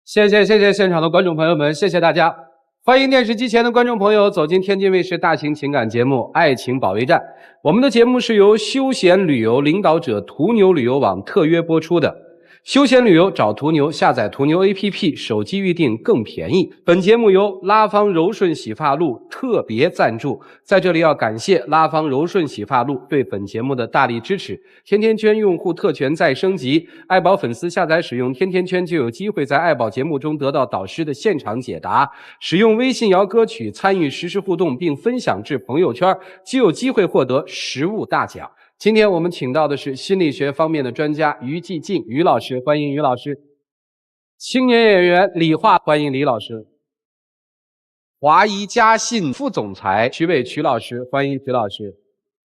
谢谢现场的观众朋友们，谢谢大家！欢迎电视机前的观众朋友走进天津卫视大型情感节目《爱情保卫战》。我们的节目是由休闲旅游领导者途牛旅游网特约播出的。休闲旅游找途牛，下载途牛 APP， 手机预订更便宜。本节目由拉芳柔顺洗发露特别赞助，在这里要感谢拉芳柔顺洗发露对本节目的大力支持。天天圈用户特权再升级，爱宝粉丝下载使用天天圈就有机会在爱宝节目中得到导师的现场解答，使用微信摇歌曲参与实时互动并分享至朋友圈，就有机会获得实物大奖。今天我们请到的是心理学方面的专家于继静于老师，欢迎于老师。青年演员李化，欢迎李老师。华谊嘉信副总裁徐伟徐老师，欢迎徐老师。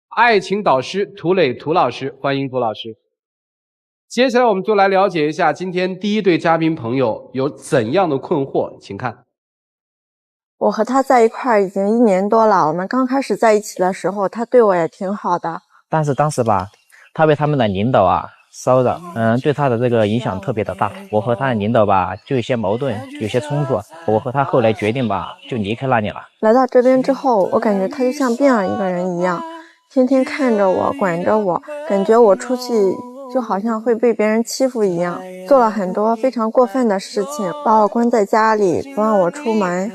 爱情导师涂磊涂老师，欢迎涂老师。接下来我们就来了解一下今天第一对嘉宾朋友有怎样的困惑，请看。我和他在一块儿已经1年多了，我们刚开始在一起的时候，他对我也挺好的。但是当时吧，他被他们的领导骚扰，对他的这个影响特别的大。我和他的领导吧，就有些矛盾，有些冲突。我和他后来决定吧，就离开那里了。来到这边之后，我感觉他就像变了一个人一样，天天看着我，管着我，感觉我出去就好像会被别人欺负一样，做了很多非常过分的事情，把我关在家里，不让我出门。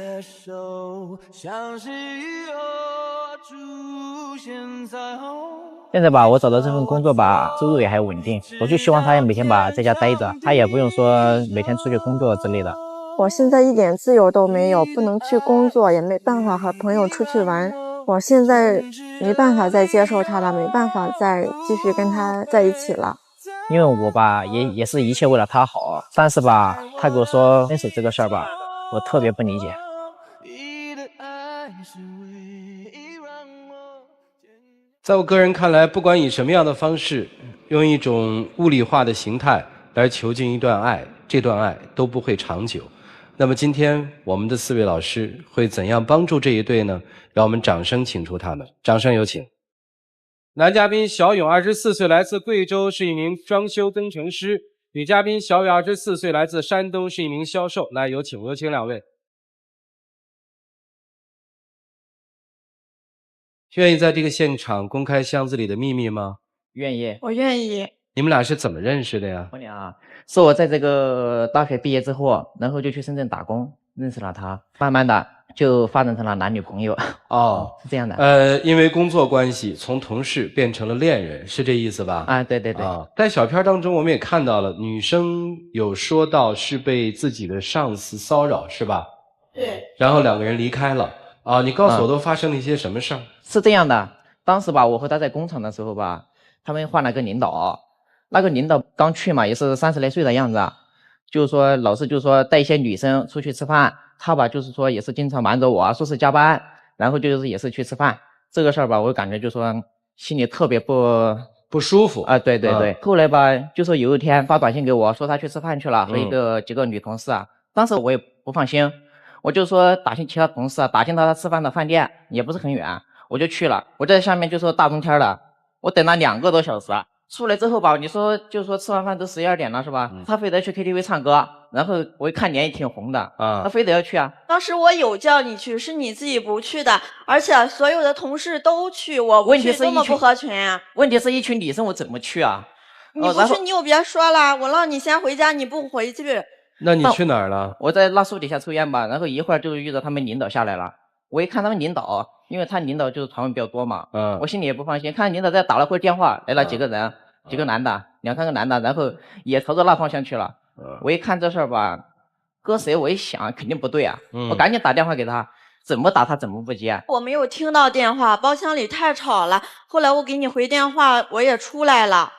现在吧，我找到这份工作吧，收入也还稳定，我就希望他每天吧在家待着，他也不用说每天出去工作之类的。我现在一点自由都没有，不能去工作，也没办法和朋友出去玩。我现在没办法再接受他了，没办法再继续跟他在一起了。因为我吧也是一切为了他好，但是吧他给我说分手这个事儿吧，我特别不理解。在我个人看来，不管以什么样的方式，用一种物理化的形态来囚禁一段爱，这段爱都不会长久。那么今天我们的4位老师会怎样帮助这一对呢？让我们掌声请出他们，掌声有请。男嘉宾小勇24岁，来自贵州，是一名装修工程师；女嘉宾小雨24岁，来自山东，是一名销售。来，有请两位。愿意在这个现场公开箱子里的秘密吗？愿意。我愿意。你们俩是怎么认识的呀？我俩是我在这个大学毕业之后，然后就去深圳打工，认识了他，慢慢的就发展成了男女朋友。哦，是这样的。因为工作关系，从同事变成了恋人，是这意思吧？啊，对对对。在小片当中，我们也看到了女生有说到是被自己的上司骚扰，是吧？对。然后2个人离开了。你告诉我都发生了一些什么事儿？是这样的，当时吧，我和他在工厂的时候吧，他们换了个领导，那个领导刚去嘛，也是30来岁的样子，就是说老是就是说带一些女生出去吃饭，他吧就是说也是经常瞒着我，说是加班，然后就是也是去吃饭，这个事儿吧，我感觉就说心里特别不舒服啊。对对对。后来吧，就说有一天发短信给我说他去吃饭去了，和几个女同事啊，当时我也不放心。我就说打听其他同事，打听到他吃饭的饭店也不是很远，我就去了。我在下面就说大冬天的，我等了2个多小时，出来之后吧，你说就说吃完饭都11、12点了是吧？他非得去 KTV 唱歌，然后我一看脸也挺红的他非得要去啊。当时我有叫你去，是你自己不去的，而且所有的同事都去，我不去，多么不合群啊！问题是一群女生，我怎么去啊？你不去你又别说了，我让你先回家，你不回去。那你去哪儿了？我在那树底下抽烟吧，然后一会儿就遇到他们领导下来了。我一看他们领导，因为他领导就是传闻比较多嘛，我心里也不放心。看领导在打了会电话，来了几个人，几个男的，2、3个男的，然后也朝着那方向去了。我一看这事儿吧，搁谁我一想肯定不对啊，我赶紧打电话给他，怎么打他怎么不接。我没有听到电话，包厢里太吵了。后来我给你回电话，我也出来了。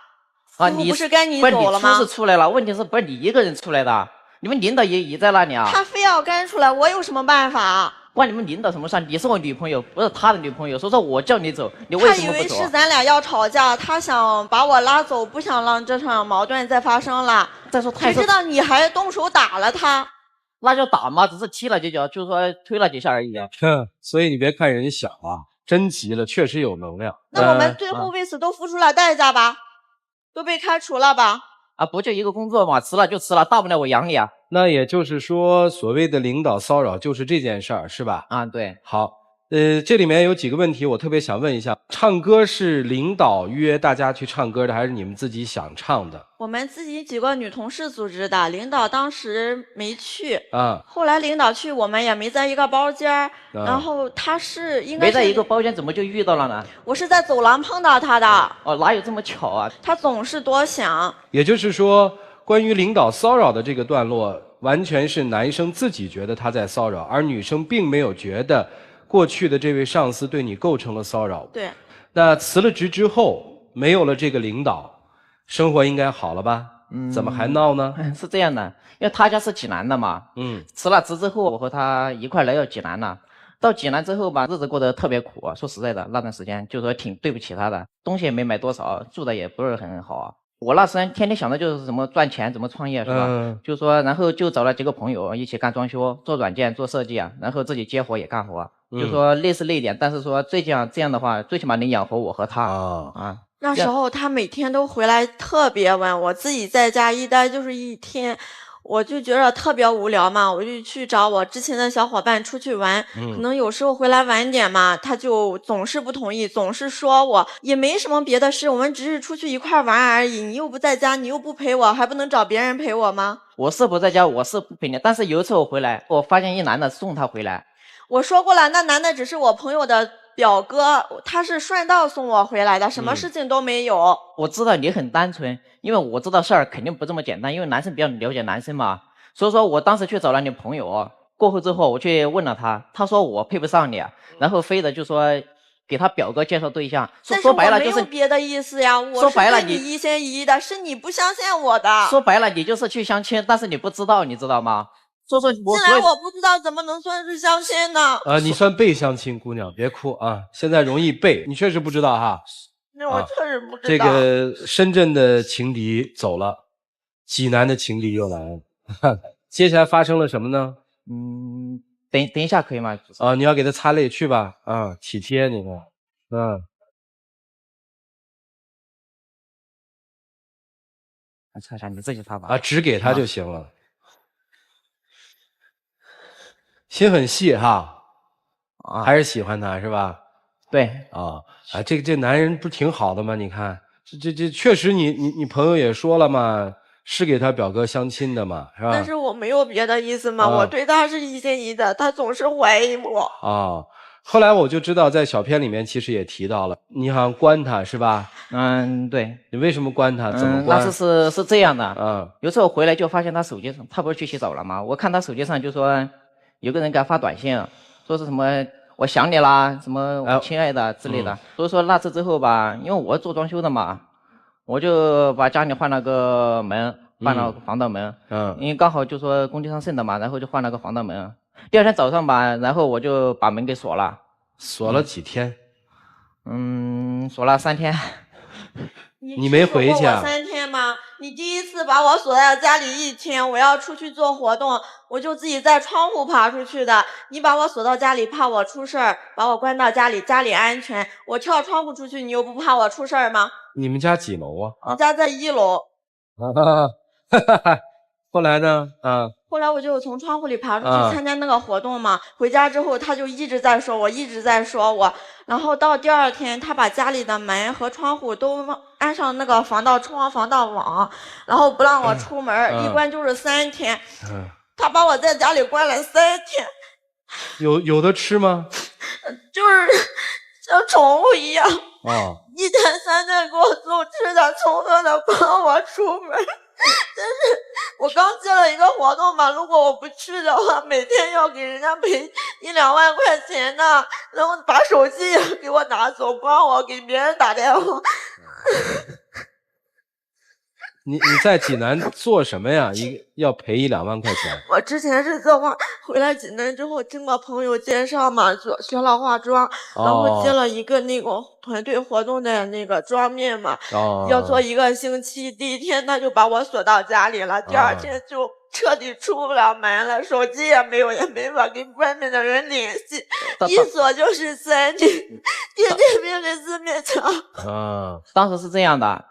你不是该你走了吗？你是出来了，问题是不是你一个人出来的？你们领导也在那里啊？他非要跟出来，我有什么办法？关你们领导什么事？你是我女朋友，不是他的女朋友，所以说我叫你走，你为什么不走？他以为是咱俩要吵架，他想把我拉走，不想让这场矛盾再发生了。再说谁知道你还动手打了他？那就打嘛，只是踢了几脚，就是说推了几下而已。所以你别看人小啊，真急了，确实有能量。那我们最后为此都付出了代价吧？都被开除了吧？不就一个工作嘛，辞了就辞了，大不了我养你啊。那也就是说，所谓的领导骚扰就是这件事儿，是吧？啊，对。好，这里面有几个问题，我特别想问一下：唱歌是领导约大家去唱歌的，还是你们自己想唱的？我们自己几个女同事组织的，领导当时没去啊。后来领导去，我们也没在一个包间然后他是应该没在一个包间，怎么就遇到了呢？我是在走廊碰到他的。哦，哪有这么巧啊？他总是多想。也就是说，关于领导骚扰的这个段落，完全是男生自己觉得他在骚扰，而女生并没有觉得过去的这位上司对你构成了骚扰。对。那辞了职之后，没有了这个领导，生活应该好了吧？怎么还闹呢？是这样的，因为他家是济南的嘛。辞了职之后，我和他一块来到济南了。到济南之后吧，日子过得特别苦。说实在的，那段时间就说挺对不起他的，东西也没买多少，住的也不是很好。我那时间天天想的就是怎么赚钱，怎么创业，是吧？就是说，然后就找了几个朋友一起干装修、做软件、做设计啊，然后自己接活也干活。就说累是累点，但是说这样的话，最起码能养活我和他啊。那时候他每天都回来特别晚，我自己在家一待就是一天，我就觉得特别无聊嘛，我就去找我之前的小伙伴出去玩。可能有时候回来晚点嘛，他就总是不同意，总是说我也没什么别的事，我们只是出去一块玩而已，你又不在家，你又不陪我，还不能找别人陪我吗？我是不在家，我是不陪你，但是有一次我回来，我发现一男的送他回来。我说过了，那男的只是我朋友的表哥，他是顺道送我回来的，什么事情都没有。我知道你很单纯，因为我知道事儿肯定不这么简单，因为男生比较了解男生嘛。所以说我当时去找了你朋友，过后之后我去问了他，他说我配不上你，然后非得就说给他表哥介绍对象。说白了就是没有别的意思呀，我是对你一心一意的，是你不相信我的。说白了你就是去相亲，但是你不知道，你知道吗？既然我不知道，怎么能算是相亲呢？你算被相亲，姑娘别哭啊！现在容易被，你确实不知道哈。那我确实不知道。这个深圳的情敌走了，济南的情敌又来了。接下来发生了什么呢？等一下可以吗？你要给他擦泪去吧。体贴你看。擦擦，你自己擦吧。只给他就行了。心很细哈，还是喜欢他是吧？对这男人不挺好的吗？你看，这确实你朋友也说了嘛，是给他表哥相亲的嘛，是吧？但是我没有别的意思嘛，我对他是一心一意的，他总是怀疑我。后来我就知道，在小片里面其实也提到了，你好像关他是吧？对。你为什么关他？怎么关？那是这样的。有时候回来就发现他手机上，他不是去洗澡了吗？我看他手机上就说。有个人给他发短信，说是什么我想你啦，什么我亲爱的之类的。所以说那次之后吧，因为我做装修的嘛，我就把家里换了个门，换了个防盗门。因为刚好就说工地上剩的嘛，然后就换了个防盗门。第二天早上吧，然后我就把门给锁了。锁了几天？锁了3天。你没回去啊？我3天吗？你第一次把我锁在家里1天，我要出去做活动，我就自己在窗户爬出去的。你把我锁到家里，怕我出事儿，把我关到家里，家里安全。我跳窗户出去，你又不怕我出事儿吗？你们家几楼啊？我家在1楼。后来呢？后来我就从窗户里爬出去参加那个活动嘛。回家之后，他就一直在说我，一直在说我。然后到第2天，他把家里的门和窗户都安上那个防盗窗、防盗网，然后不让我出门，一关就是3天。他把我在家里关了3天。有的吃吗？就是像宠物一样。1天3天给我送吃的，从头的不让我出门。但是我刚接了一个活动嘛，如果我不去的话，每天要给人家赔1-2万块钱呢，然后把手机也给我拿走，不让我给别人打电话。你在济南做什么呀？要赔1-2万块钱？我之前是做回来济南之后，经过朋友介绍嘛，学了化妆，然后接了一个那种团队活动的那个妆面嘛，要做1个星期。第1天他就把我锁到家里了，第2天就彻底出不了门了，手机也没有，也没法跟外面的人联系，一锁就是3天，天天面对4面墙。当时是这样的。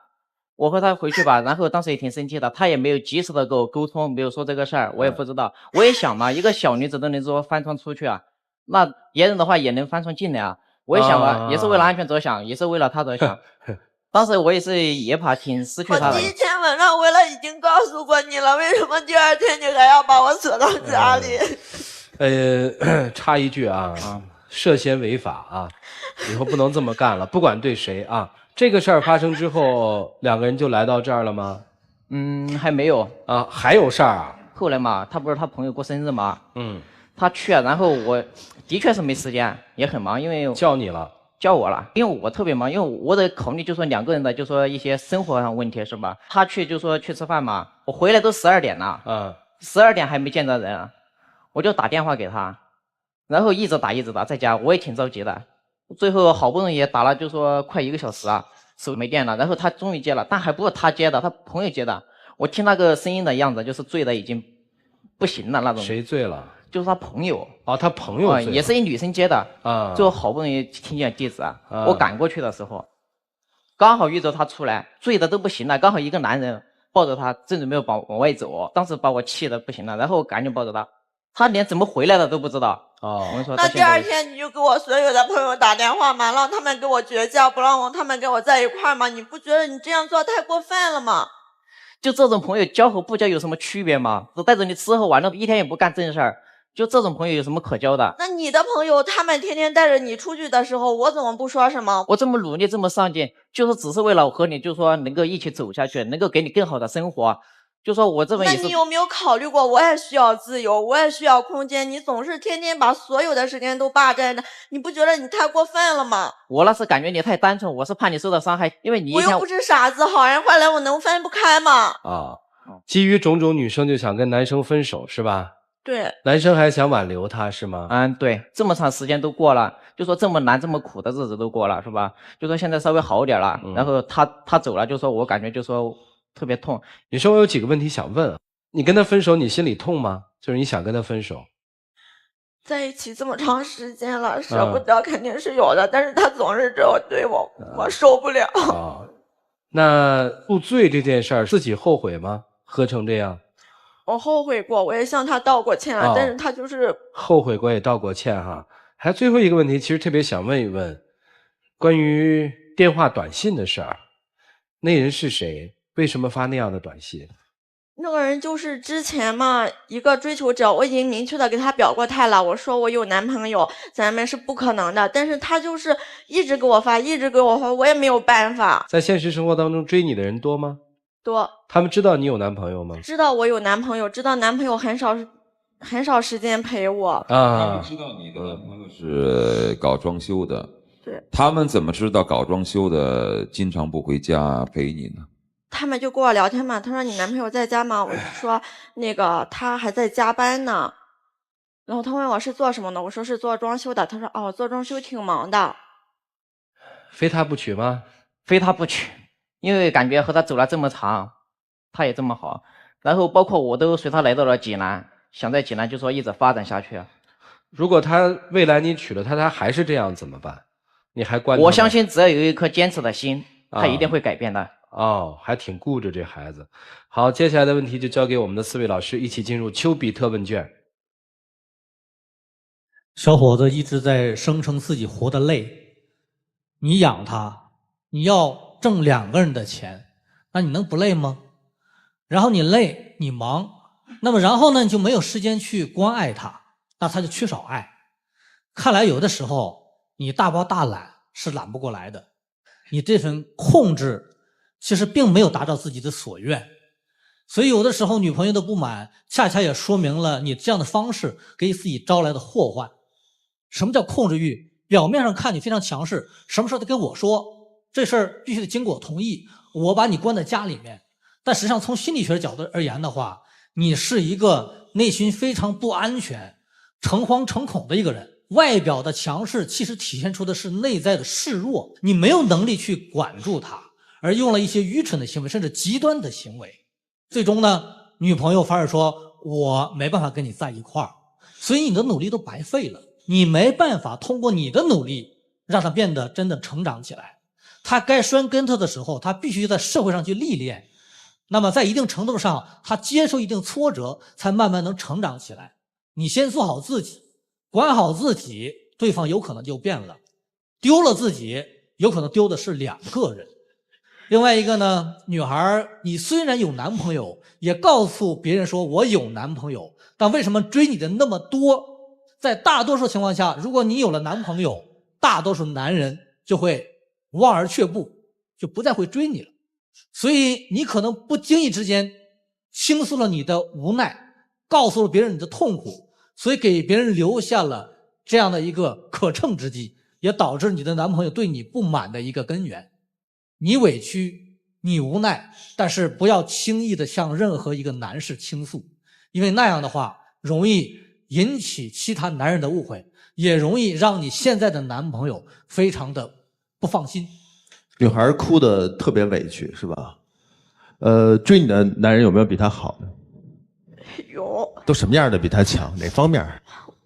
我和他回去吧，然后当时也挺生气的，他也没有及时的跟我沟通，没有说这个事儿，我也不知道。我也想嘛，一个小女子都能说翻窗出去啊，那别人的话也能翻窗进来啊。我也想嘛，也是为了安全着想，也是为了他着想。当时我也是也怕挺失去他的。我第一天晚上回来已经告诉过你了，为什么第二天你还要把我锁到家里？插一句啊，涉嫌违法啊，以后不能这么干了，不管对谁啊。这个事儿发生之后，两个人就来到这儿了吗？还没有啊，还有事儿啊。后来嘛，他不是他朋友过生日嘛，他去啊，然后我的确是没时间，也很忙，因为叫你了。叫我了，因为我特别忙，因为我得考虑就说两个人的就说一些生活上问题是吧？他去就说去吃饭嘛，我回来都12点了，12点还没见着人，我就打电话给他，然后一直打，在家我也挺着急的，最后好不容易打了就说快1个小时啊，手没电了，然后他终于接了，但还不是他接的，他朋友接的，我听那个声音的样子就是醉的已经不行了那种。谁醉了？就是他朋友他朋友也是一女生接的最后好不容易听见地址我赶过去的时候，刚好遇着他出来，醉的都不行了，刚好一个男人抱着他，正准备往外走，当时把我气的不行了，然后我赶紧抱着他，他连怎么回来的都不知道。我跟你说，那第二天你就给我所有的朋友打电话嘛，让他们跟我绝交，不让他们跟我在一块儿吗？你不觉得你这样做太过分了吗？就这种朋友交和不交有什么区别吗？只带着你吃喝玩乐，一天也不干正事儿。就这种朋友有什么可交的？那你的朋友他们天天带着你出去的时候，我怎么不说什么？我这么努力这么上进，就是只是为了和你就说能够一起走下去，能够给你更好的生活。就说我这边也是。那你有没有考虑过，我也需要自由，我也需要空间，你总是天天把所有的时间都霸占着，你不觉得你太过分了吗？我那是感觉你太单纯，我是怕你受到伤害，因为你一天。我又不是傻子，好人坏人我能分不开吗？基于种种，女生就想跟男生分手是吧？对，男生还想挽留她是吗？对，这么长时间都过了，就说这么难这么苦的日子都过了是吧？就说现在稍微好一点了，然后他走了，就说我感觉就说特别痛。女生，我有几个问题想问啊，你跟他分手，你心里痛吗？就是你想跟他分手，在一起这么长时间了，舍不得肯定是有的，但是他总是这样对我，我受不了。那宿醉这件事儿，自己后悔吗？喝成这样？我后悔过，我也向他道过歉了，但是他就是后悔过也道过歉哈。还最后一个问题，其实特别想问一问，关于电话短信的事儿，那人是谁？为什么发那样的短信？那个人就是之前嘛一个追求者，我已经明确的给他表过态了，我说我有男朋友，咱们是不可能的，但是他就是一直给我发，我也没有办法。在现实生活当中追你的人多吗？多。他们知道你有男朋友吗？知道我有男朋友，知道男朋友很少时间陪我。他们知道你的男朋友是搞装修的。对。他们怎么知道搞装修的经常不回家陪你呢？他们就跟我聊天嘛，他说你男朋友在家吗？我就说那个他还在加班呢。然后他问我是做什么的，我说是做装修的。他说哦，做装修挺忙的。非他不娶吗？非他不娶，因为感觉和他走了这么长，他也这么好，然后包括我都随他来到了济南，想在济南就说一直发展下去。如果他未来你娶了他还是这样怎么办？你还关？我相信只要有一颗坚持的心，他一定会改变的。还挺固执这孩子。好，接下来的问题就交给我们的4位老师，一起进入丘比特问卷。小伙子一直在声称自己活得累，你养他，你要挣2个人的钱，那你能不累吗？然后你累，你忙，那么然后呢，你就没有时间去关爱他，那他就缺少爱。看来有的时候你大包大揽是揽不过来的，你这份控制其实并没有达到自己的所愿，所以有的时候女朋友的不满恰恰也说明了你这样的方式给自己招来的祸患。什么叫控制欲？表面上看你非常强势，什么事都跟我说，这事儿必须得经过我同意，我把你关在家里面，但实际上从心理学角度而言的话，你是一个内心非常不安全、诚惶诚恐的一个人。外表的强势其实体现出的是内在的示弱，你没有能力去管住他，而用了一些愚蠢的行为，甚至极端的行为。最终呢，女朋友反而说我没办法跟你在一块儿，所以你的努力都白费了，你没办法通过你的努力让他变得真的成长起来。他该摔跟头的时候，他必须在社会上去历练。那么在一定程度上，他接受一定挫折，才慢慢能成长起来。你先做好自己，管好自己，对方有可能就变了。丢了自己，有可能丢的是2个人。另外一个呢，女孩，你虽然有男朋友，也告诉别人说我有男朋友，但为什么追你的那么多？在大多数情况下，如果你有了男朋友，大多数男人就会望而却步，就不再会追你了。所以你可能不经意之间倾诉了你的无奈，告诉了别人你的痛苦，所以给别人留下了这样的一个可乘之机，也导致你的男朋友对你不满的一个根源。你委屈，你无奈，但是不要轻易的向任何一个男士倾诉，因为那样的话容易引起其他男人的误会，也容易让你现在的男朋友非常的不放心。女孩哭得特别委屈是吧？追你的男人有没有比她好的？有。都什么样的比她强？哪方面？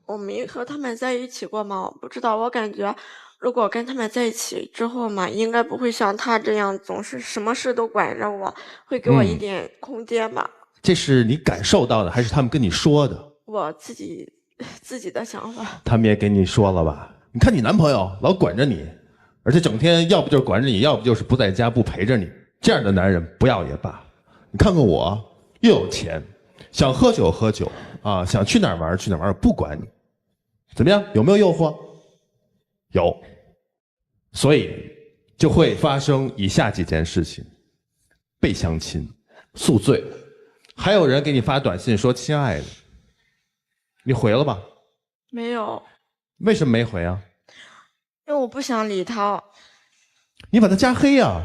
我没和他们在一起过嘛，我不知道。我感觉如果跟他们在一起之后嘛，应该不会像他这样总是什么事都管着我，会给我一点空间吧。这是你感受到的，还是他们跟你说的？我自己的想法。他们也跟你说了吧？你看你男朋友老管着你，而且整天要不就是管着你，要不就是不在家不陪着你，这样的男人不要也罢。你看看我，又有钱，想喝酒喝酒啊，想去哪儿玩去哪儿玩，不管你。怎么样？有没有诱惑？有。所以就会发生以下几件事情：被相亲、宿醉，还有人给你发短信说亲爱的，你回了吧？没有。为什么没回啊？因为我不想理他。你把他加黑啊。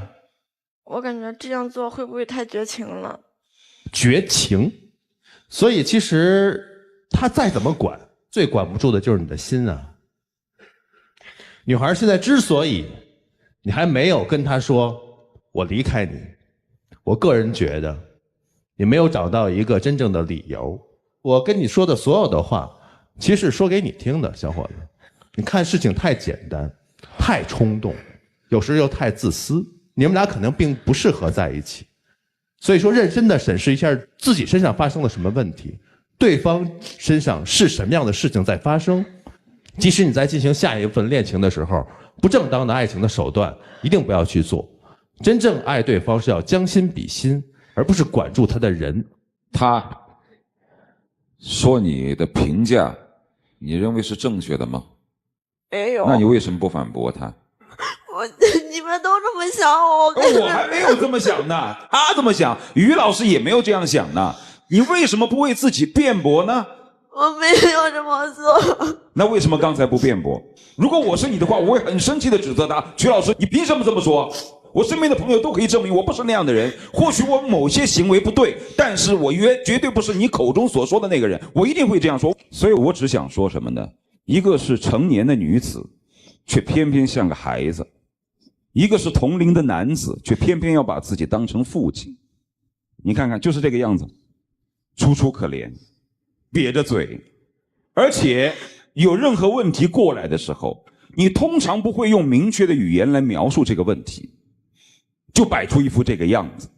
我感觉这样做会不会太绝情了？绝情。所以其实他再怎么管，最管不住的就是你的心啊。女孩现在之所以你还没有跟她说我离开你，我个人觉得你没有找到一个真正的理由。我跟你说的所有的话其实说给你听的，小伙子。你看事情太简单，太冲动，有时又太自私，你们俩可能并不适合在一起。所以说认真的审视一下自己身上发生了什么问题，对方身上是什么样的事情在发生。即使你在进行下一份恋情的时候，不正当的爱情的手段一定不要去做。真正爱对方是要将心比心，而不是管住他的人。他说你的评价，你认为是正确的吗？没有。那你为什么不反驳他？你们都这么想我还没有这么想呢，他这么想，于老师也没有这样想呢。你为什么不为自己辩驳呢？我没有这么做。那为什么刚才不辩驳？如果我是你的话，我会很生气的指责他。曲老师，你凭什么这么说？我身边的朋友都可以证明我不是那样的人。或许我某些行为不对，但是我绝对不是你口中所说的那个人，我一定会这样说。所以我只想说什么呢？一个是成年的女子，却偏偏像个孩子；一个是同龄的男子，却偏偏要把自己当成父亲。你看看，就是这个样子，楚楚可怜，瘪着嘴，而且有任何问题过来的时候，你通常不会用明确的语言来描述这个问题，就摆出一副这个样子。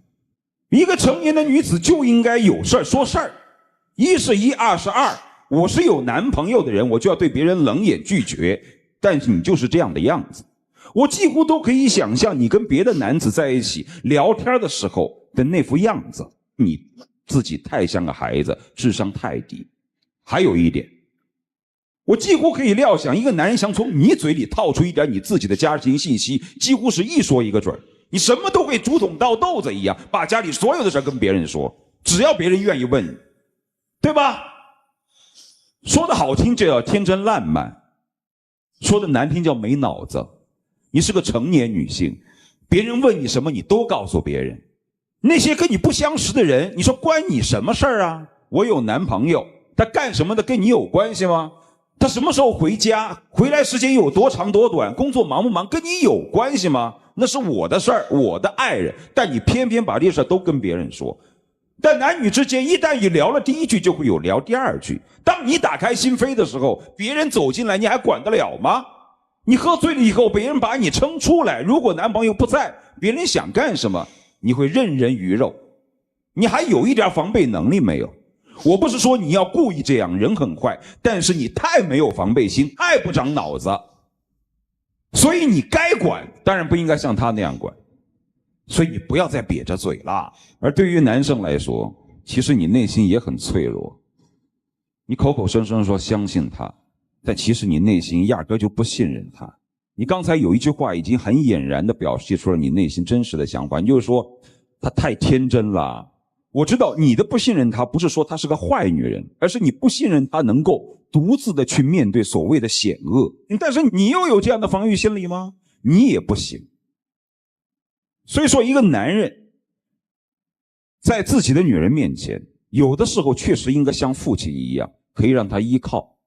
一个成年的女子就应该有事儿说事儿，一是一，二是二。我是有男朋友的人，我就要对别人冷眼拒绝，但是你就是这样的样子。我几乎都可以想象你跟别的男子在一起聊天的时候的那副样子。你自己太像个孩子，智商太低。还有一点，我几乎可以料想一个男人想从你嘴里套出一点你自己的家庭信息，几乎是一说一个准。你什么都会竹筒倒豆子一样，把家里所有的事跟别人说，只要别人愿意问你，对吧？说的好听就叫天真烂漫，说的难听叫没脑子。你是个成年女性，别人问你什么你都告诉别人。那些跟你不相识的人，你说关你什么事儿啊？我有男朋友，他干什么的跟你有关系吗？他什么时候回家，回来时间有多长多短，工作忙不忙，跟你有关系吗？那是我的事儿，我的爱人，但你偏偏把这事都跟别人说。但男女之间一旦一聊了第一句，就会有聊第二句。当你打开心扉的时候，别人走进来你还管得了吗？你喝醉了以后，别人把你撑出来，如果男朋友不在，别人想干什么，你会任人鱼肉。你还有一点防备能力没有？我不是说你要故意这样，人很坏，但是你太没有防备心，太不长脑子。所以你该管，当然不应该像他那样管。所以你不要再瘪着嘴了。而对于男生来说，其实你内心也很脆弱。你口口声声说相信他，但其实你内心压根就不信任他。你刚才有一句话已经很俨然地表示出了你内心真实的想法，你就是说他太天真了。我知道你的不信任他不是说他是个坏女人，而是你不信任他能够独自的去面对所谓的险恶。但是你又有这样的防御心理吗？你也不行。所以说一个男人在自己的女人面前，有的时候确实应该像父亲一样，可以让他依靠，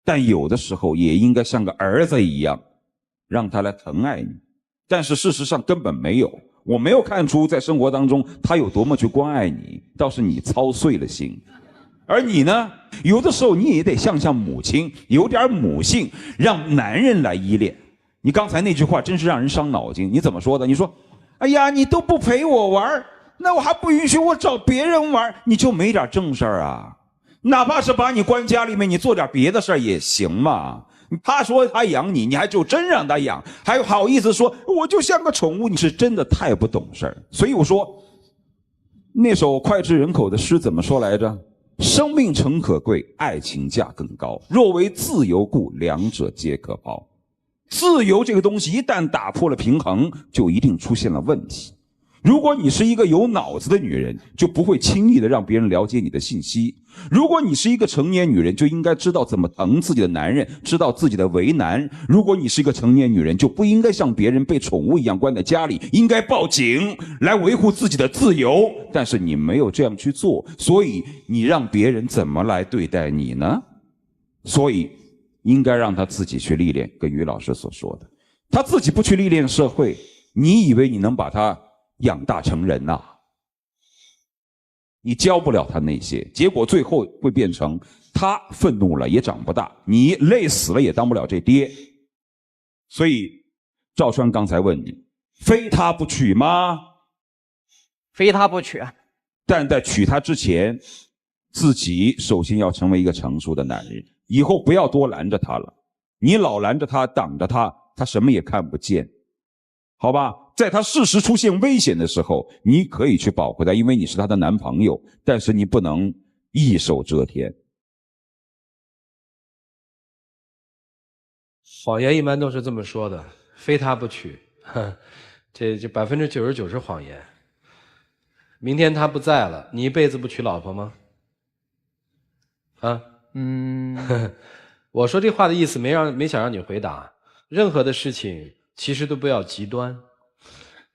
但有的时候也应该像个儿子一样，让他来疼爱你。但是事实上根本没有，我没有看出在生活当中他有多么去关爱你，倒是你操碎了心。而你呢，有的时候你也得像母亲，有点母性，让男人来依恋。你刚才那句话真是让人伤脑筋，你怎么说的？你说哎呀，你都不陪我玩，那我还不允许我找别人玩，你就没点正事儿啊？哪怕是把你关家里面，你做点别的事儿也行嘛。他说他养你，你还就真让他养，还好意思说我就像个宠物，你是真的太不懂事儿。所以我说那首脍炙人口的诗怎么说来着？生命诚可贵，爱情价更高，若为自由故，两者皆可抛。自由这个东西一旦打破了平衡，就一定出现了问题。如果你是一个有脑子的女人，就不会轻易的让别人了解你的信息。如果你是一个成年女人，就应该知道怎么疼自己的男人，知道自己的为难。如果你是一个成年女人，就不应该像别人被宠物一样关在家里，应该报警来维护自己的自由。但是你没有这样去做，所以你让别人怎么来对待你呢？所以应该让他自己去历练，跟于老师所说的，他自己不去历练社会，你以为你能把他养大成人啊？你教不了他那些，结果最后会变成他愤怒了也长不大，你累死了也当不了这爹。所以赵川刚才问你，非他不娶吗？非他不娶。但在娶她之前，自己首先要成为一个成熟的男人，以后不要多拦着他了。你老拦着他，挡着他，他什么也看不见。好吧，在他事实出现危险的时候，你可以去保护他，因为你是他的男朋友，但是你不能一手遮天。谎言一般都是这么说的，非他不娶，这99%是谎言。明天他不在了，你一辈子不娶老婆吗？啊？我说这话的意思没想让你回答。任何的事情其实都不要极端，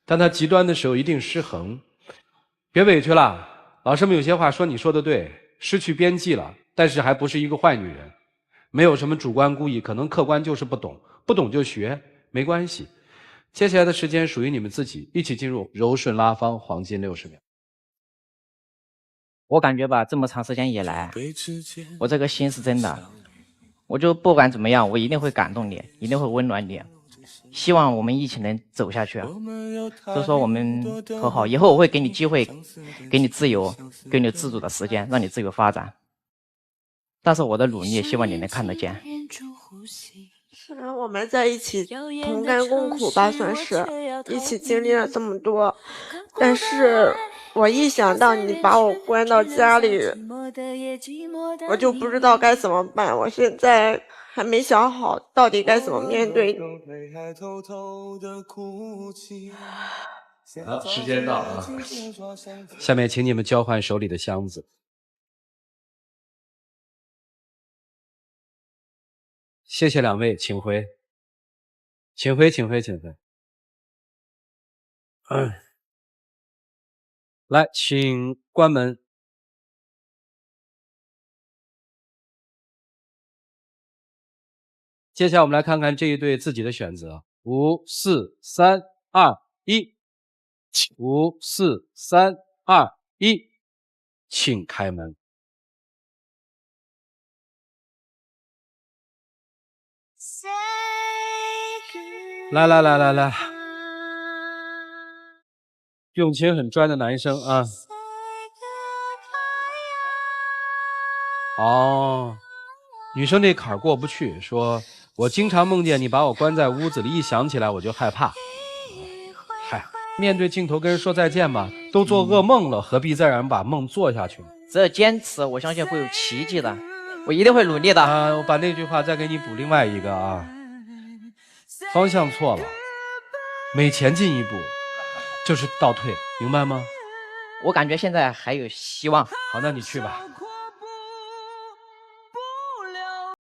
但他极端的时候一定失衡。别委屈了，老师们有些话说你说的对，失去边际了，但是还不是一个坏女人。没有什么主观故意，可能客观就是不懂，不懂就学，没关系。接下来的时间属于你们自己，一起进入柔顺拉芳黄金60秒。我感觉吧，这么长时间以来，我这个心是真的，我就不管怎么样，我一定会感动你，一定会温暖你。希望我们一起能走下去。就说我们和好，以后我会给你机会，给你自由，给你自主的时间，让你自由发展。但是我的努力，希望你能看得见。虽然我们在一起同甘共苦吧，算是一起经历了这么多，但是我一想到你把我关到家里，我就不知道该怎么办。我现在还没想好到底该怎么面对你。好，时间到了，下面请你们交换手里的箱子。谢谢两位，请回，请回，请回，请回。来，请关门。接下来我们来看看这一对自己的选择：5、4、3、2、1。5、4、3、2、1，请开门。Say 来，用情很专的男生啊。哦，女生这坎儿过不去，说我经常梦见你把我关在屋子里，一想起来我就害怕。嗨，面对镜头跟人说再见吧，都做噩梦了，何必再让人把梦做下去呢？只要坚持，我相信会有奇迹的，我一定会努力的。我把那句话再给你补另外一个啊，方向错了，每前进一步就是倒退，明白吗？我感觉现在还有希望。好，那你去吧。